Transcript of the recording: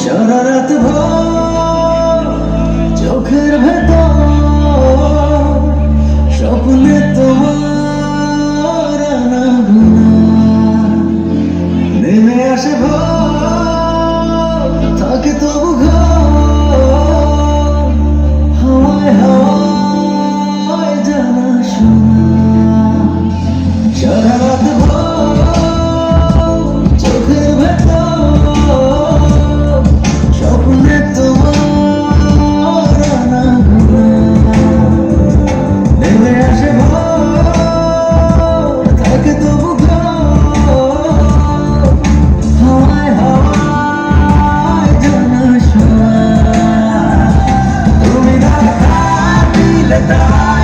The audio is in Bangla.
সারা রাত ভর চোখের ভেতর স্বপ্নে তোমার আনাগোনা নেমে আসে ভোর থাকে তবু ঘর হাওয়ায় হাওয়ায় জানা শোনা সারা রাত ভর চোখের ভেতর স্বপ্নে তোমার আনাগোনা নেমে আসে ভোর থাকে তবু ঘর হাওয়ায় হাওয়ায় জানা শোনা তুমি দেখা দিলে তাই